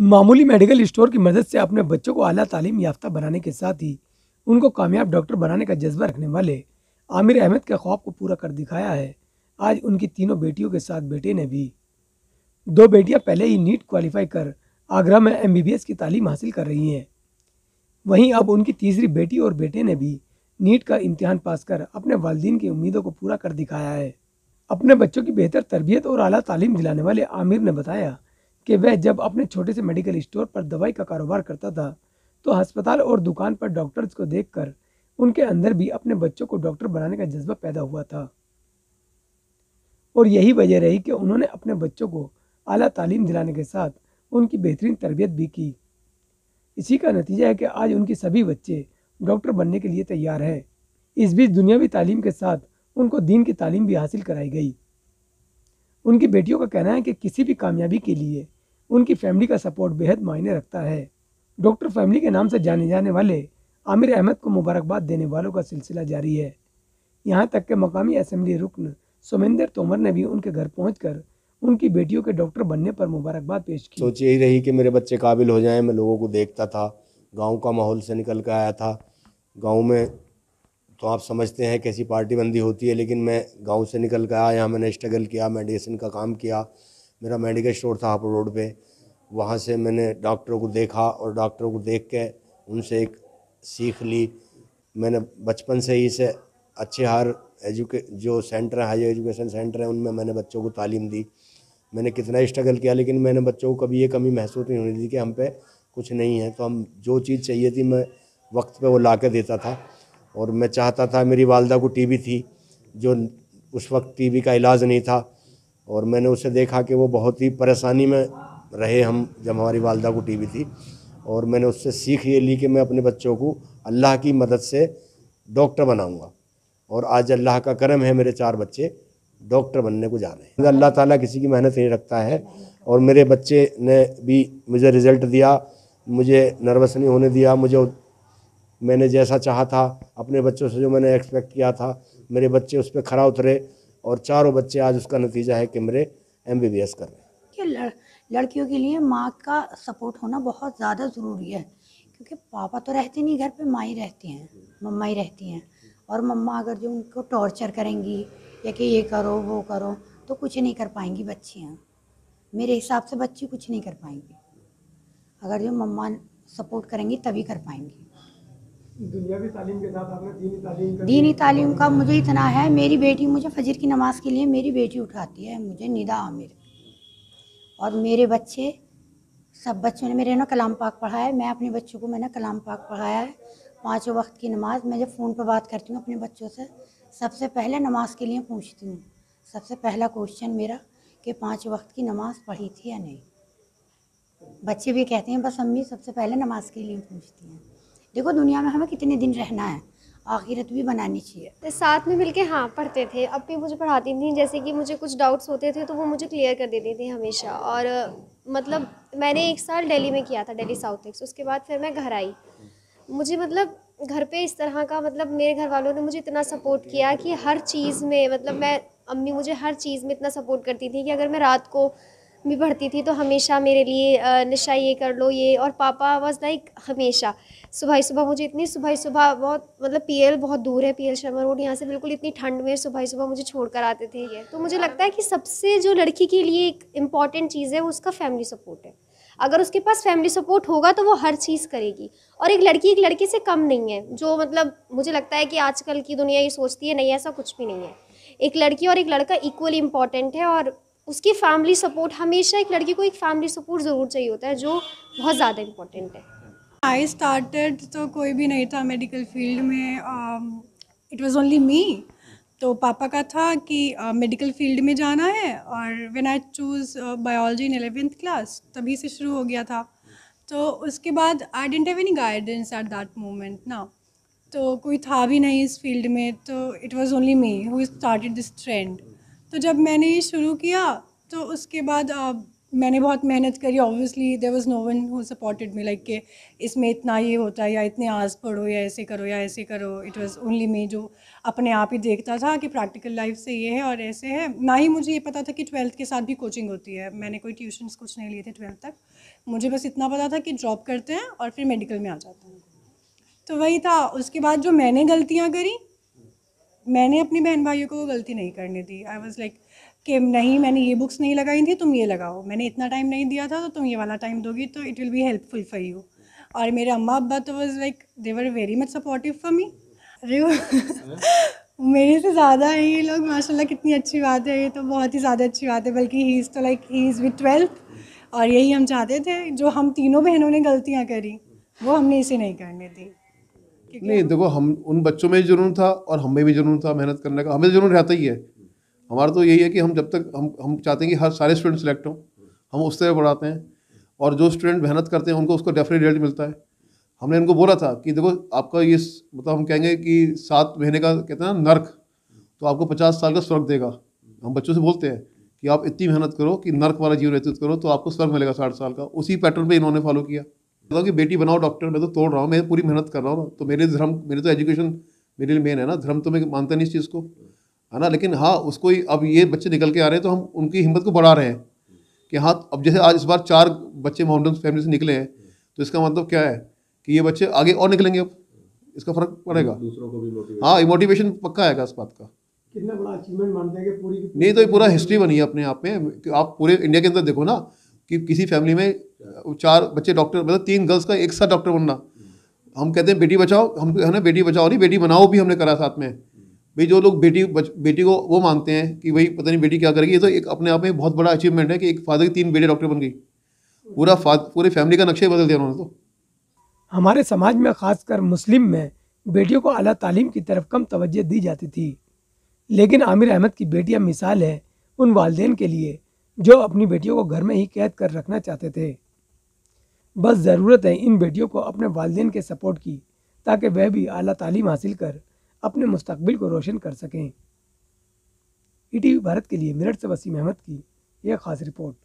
मामूली medical store की मदद से अपने बच्चों को आला तालीम याफ्ता बनाने के साथ ही उनको कामयाब डॉक्टर बनाने का जज्बा रखने वाले आमिर अहमद के ख्वाब को पूरा कर दिखाया है। आज उनकी तीनों बेटियों के साथ बेटे ने भी। दो बेटियां पहले ही नीट क्वालिफाई कर आगरा में एमबीबीएस की तालीम हासिल कर रही हैं। वहीं अब उनकी तीसरी बेटी और बेटे ने भी नीट का इम्तिहान पास कर अपने वालिदैन की उम्मीदों को पूरा कर दिखाया है। अपने बच्चों की बेहतर तरबियत और आला तालीम दिलाने वाले आमिर ने बताया कि वह जब अपने छोटे से मेडिकल स्टोर पर दवाई का कारोबार करता था तो अस्पताल और दुकान पर डॉक्टर्स को देखकर उनके अंदर भी अपने बच्चों को डॉक्टर बनाने का जज्बा पैदा हुआ था और यही वजह रही कि उन्होंने अपने बच्चों को आला तालीम दिलाने के साथ उनकी बेहतरीन तरबियत भी की। इसी का नतीजा है कि आज उनके सभी बच्चे डॉक्टर बनने के लिए तैयार हैं। इस बीच दुनियावी तालीम के साथ उनको दीन की तालीम भी हासिल कराई गई। उनकी बेटियों का कहना है कि किसी भी कामयाबी के लिए उनकी फैमिली का सपोर्ट बेहद मायने रखता है। डॉक्टर फैमिली के नाम से जाने जाने वाले आमिर अहमद को मुबारकबाद देने वालों का सिलसिला जारी है। यहाँ तक कि मकामी असेंबली रुकन सोमेंदर तोमर ने भी उनके घर पहुंचकर उनकी बेटियों के डॉक्टर बनने पर मुबारकबाद पेश की। सोच यही रही कि मेरे बच्चे काबिल हो जाएं। मैं लोगों को देखता था, गांव का माहौल से निकल कर आया था। गांव में तो आप समझते हैं कैसी पार्टी बंदी होती है, लेकिन मैं गांव से निकल कर आया। यहाँ मैंने स्ट्रगल किया, मेडिसिन का काम किया। मेरा मेडिकल स्टोर था हापुड़ रोड पे। वहाँ से मैंने डॉक्टरों को देखा और डॉक्टरों को देख के उनसे एक सीख ली। मैंने बचपन से ही से अच्छे हर जो सेंटर है, हाई एजुकेशन सेंटर है, उनमें मैंने बच्चों को तालीम दी। मैंने कितना स्ट्रगल किया, लेकिन मैंने बच्चों को कभी ये कमी महसूस नहीं होने दी कि हम पे कुछ नहीं है। तो हम जो चीज़ चाहिए थी मैं वक्त पे वो ला के देता था। और मैं चाहता था, मेरी वालदा को टीबी थी, जो उस वक्त टीबी का इलाज नहीं था, और मैंने उसे देखा कि वो बहुत ही परेशानी में रहे हम जब हमारी वालदा को टीबी थी। और मैंने उससे सीख ये ली कि मैं अपने बच्चों को अल्लाह की मदद से डॉक्टर बनाऊंगा। और आज अल्लाह का करम है, मेरे 4 बच्चे डॉक्टर बनने को जा रहे हैं। अल्लाह ताला किसी की मेहनत नहीं रखता है। और मेरे बच्चे ने भी मुझे रिज़ल्ट दिया, मुझे नर्वस नहीं होने दिया। मैंने जैसा चाहा था, अपने बच्चों से जो मैंने एक्सपेक्ट किया था, मेरे बच्चे उस पर खरा उतरे। और चारों बच्चे आज उसका नतीजा है कि मेरे एमबीबीएस कर रहे हैं। कि लड़कियों के लिए माँ का सपोर्ट होना बहुत ज़्यादा ज़रूरी है, क्योंकि पापा तो रहते नहीं घर पे, माँ ही रहती हैं, मम्मा ही रहती हैं। और मम्मा अगर जो उनको टॉर्चर करेंगी या कि ये करो वो करो, तो कुछ नहीं कर पाएंगी बच्चियाँ। मेरे हिसाब से बच्ची कुछ नहीं कर पाएंगी। अगर जो मम्मा सपोर्ट करेंगी तभी कर पाएंगी। दुनियावी तालीम के साथ आपने दीनी तालीम का मुझे इतना है, मेरी बेटी मुझे फजर की नमाज के लिए मेरी बेटी उठाती है, मुझे निदा आमिर। और मेरे बच्चे, सब बच्चों ने मेरे ना कलाम पाक पढ़ा है। मैं अपने बच्चों को मैंने कलाम पाक पढ़ाया है। 5 वक्त की नमाज। मैं जब फ़ोन पर बात करती हूँ अपने बच्चों से, सबसे पहले नमाज के लिए पूछती हूँ। सबसे पहला क्वेश्चन मेरा कि 5 वक्त की नमाज पढ़ी थी या नहीं। बच्चे भी कहते हैं बस अम्मी सबसे पहले नमाज के लिए पूछती हैं। देखो दुनिया में हमें कितने दिन रहना है, आखिरत भी बनानी चाहिए। साथ में मिलके हाँ पढ़ते थे। अब भी मुझे पढ़ाती थी, जैसे कि मुझे कुछ डाउट्स होते थे तो वो मुझे क्लियर कर देती थी हमेशा। और मतलब मैंने 1 साल दिल्ली में किया था, दिल्ली साउथ एक्स। उसके बाद फिर मैं घर आई। मुझे मतलब घर पे इस तरह का, मतलब मेरे घर वालों ने मुझे इतना सपोर्ट किया कि हर चीज़ में, मतलब मैं, अम्मी मुझे हर चीज़ में इतना सपोर्ट करती थी कि अगर मैं रात को भी पढ़ती थी तो हमेशा मेरे लिए निशा ये कर लो ये। और पापा वाज लाइक हमेशा सुबह ही सुबह मुझे इतनी सुबह ही सुबह, बहुत मतलब पीएल बहुत दूर है, पीएल शर्मा रोड, यहाँ से बिल्कुल इतनी ठंड में सुबह ही सुबह मुझे छोड़ कर आते थे ये। तो मुझे लगता है कि सबसे जो लड़की के लिए एक इम्पॉर्टेंट चीज़ है वो उसका फैमिली सपोर्ट है। अगर उसके पास फैमिली सपोर्ट होगा तो वो हर चीज़ करेगी। और एक लड़की एक लड़के से कम नहीं है, जो मतलब मुझे लगता है कि आजकल की दुनिया ये सोचती है, नहीं ऐसा कुछ भी नहीं है। एक लड़की और एक लड़का इक्वली इम्पॉर्टेंट है। और उसकी फैमिली सपोर्ट, हमेशा एक लड़की को एक फैमिली सपोर्ट ज़रूर चाहिए होता है, जो बहुत ज़्यादा इम्पॉर्टेंट है। आई स्टार्टेड तो कोई भी नहीं था मेडिकल फील्ड में, इट वाज ओनली मी। तो पापा का था कि मेडिकल फील्ड में जाना है, और when I choose biology in 11th class, तभी से शुरू हो गया था। तो उसके बाद I didn't have any guidance at that moment ना, तो कोई था भी नहीं इस फील्ड में। तो it was only me who started this trend. तो जब मैंने ये शुरू किया तो उसके बाद मैंने बहुत मेहनत करी। Obviously there was no one who supported me, like कि इसमें इतना ये होता है या इतने आवाज़ पढ़ो या ऐसे करो या ऐसे करो। इट वाज ओनली मी जो अपने आप ही देखता था कि प्रैक्टिकल लाइफ से ये है और ऐसे है। ना ही मुझे ये पता था कि 12th के साथ भी कोचिंग होती है। मैंने कोई ट्यूशन्स कुछ नहीं लिए थे 12th तक। मुझे बस इतना पता था कि जॉब करते हैं और फिर मेडिकल में आ जाते हैं। तो वही था। उसके बाद जो मैंने गलतियाँ करी, मैंने अपनी बहन भाइयों को वो गलती नहीं करने दी। आई वॉज लाइक कि नहीं, मैंने ये बुक्स नहीं लगाई थी, तुम ये लगाओ। मैंने इतना टाइम नहीं दिया था, तो तुम ये वाला टाइम दोगी तो it will be helpful for you. और मेरे अम्मा अब्बा तो was like they were very much supportive for me. अरे मेरे से ज़्यादा है ये लोग, माशाल्लाह। कितनी अच्छी बात है, ये तो बहुत ही ज़्यादा अच्छी बात है। बल्कि ही इज़ तो like he is with 12th, और यही हम चाहते थे। जो हम तीनों बहनों ने गलतियाँ करी वो हमने इसे नहीं करने दी। नहीं देखो, हम उन बच्चों में भी जुनून था और हमें भी जुनून था मेहनत करने का। हमें तो जुनून रहता ही है। हमारा तो यही है कि हम जब तक हम चाहते हैं कि हर सारे स्टूडेंट सेलेक्ट हों, हम उस तरह पढ़ाते हैं। और जो स्टूडेंट मेहनत करते हैं उनको उसका डेफिनेट रिजल्ट मिलता है। हमने इनको बोला था कि देखो आपका ये मतलब हम कहेंगे कि 7 महीने का कहते हैं ना नर्क, तो आपको 50 साल का स्वर्ग देगा। हम बच्चों से बोलते हैं कि आप इतनी मेहनत करो कि नर्क वाला जीवन व्यतीत करो तो आपको स्वर्ग मिलेगा 60 साल का। उसी पैटर्न पे इन्होंने फॉलो किया कि बेटी बनाओ डॉक्टर। मैं तो तोड़ रहा हूँ, मैं पूरी मेहनत कर रहा हूँ ना। तो मेरे तो एजुकेशन मेरे लिए मेन है ना। धर्म तो मैं मानता नहीं इस चीज़ को, है ना। लेकिन हाँ, उसको ही अब ये बच्चे निकल के आ रहे हैं तो हम उनकी हिम्मत को बढ़ा रहे हैं कि हाँ, अब जैसे आज इस बार 4 बच्चे माउंटेन फैमिली से निकले हैं, तो इसका मतलब क्या है कि ये बच्चे आगे और निकलेंगे। अब इसका फर्क पड़ेगा, दूसरों को भी हाँ, मोटिवेशन पक्का आएगा इस बात का। कितना बड़ा अचीवमेंट मानते हैं कि पूरी नहीं तो ये पूरा हिस्ट्री बनी है अपने आप में। कि आप पूरे इंडिया के अंदर देखो ना कि किसी फैमिली में 4 बच्चे डॉक्टर, मतलब 3 गर्ल्स का एक साथ डॉक्टर बनना। हम कहते हैं बेटी बचाओ, हम है ना, बेटी बचाओ नहीं बेटी बनाओ भी हमने करा साथ में। भाई जो लोग बेटी को वो मानते हैं कि भाई पता नहीं बेटी क्या करेगी, ये तो एक अपने आप में बहुत बड़ा अचीवमेंट है कि एक फादर की 3 बेटे डॉक्टर बन गई। पूरी फैमिली का नक्शा ही बदल दिया उन्होंने तो। हमारे समाज में खासकर मुस्लिम में बेटियों को आला तालीम की तरफ कम तवज्जो दी जाती थी, लेकिन आमिर अहमद की बेटियां मिसाल है उन वालिदैन के लिए जो अपनी बेटियों को घर में ही कैद कर रखना चाहते थे। बस ज़रूरत है इन बेटियों को अपने वालिदैन के सपोर्ट की, ताकि वह भी आला तालीम हासिल कर अपने मुस्तकबिल को रोशन कर सकें। ईटीवी भारत के लिए मेरठ से वसीम अहमद की यह खास रिपोर्ट।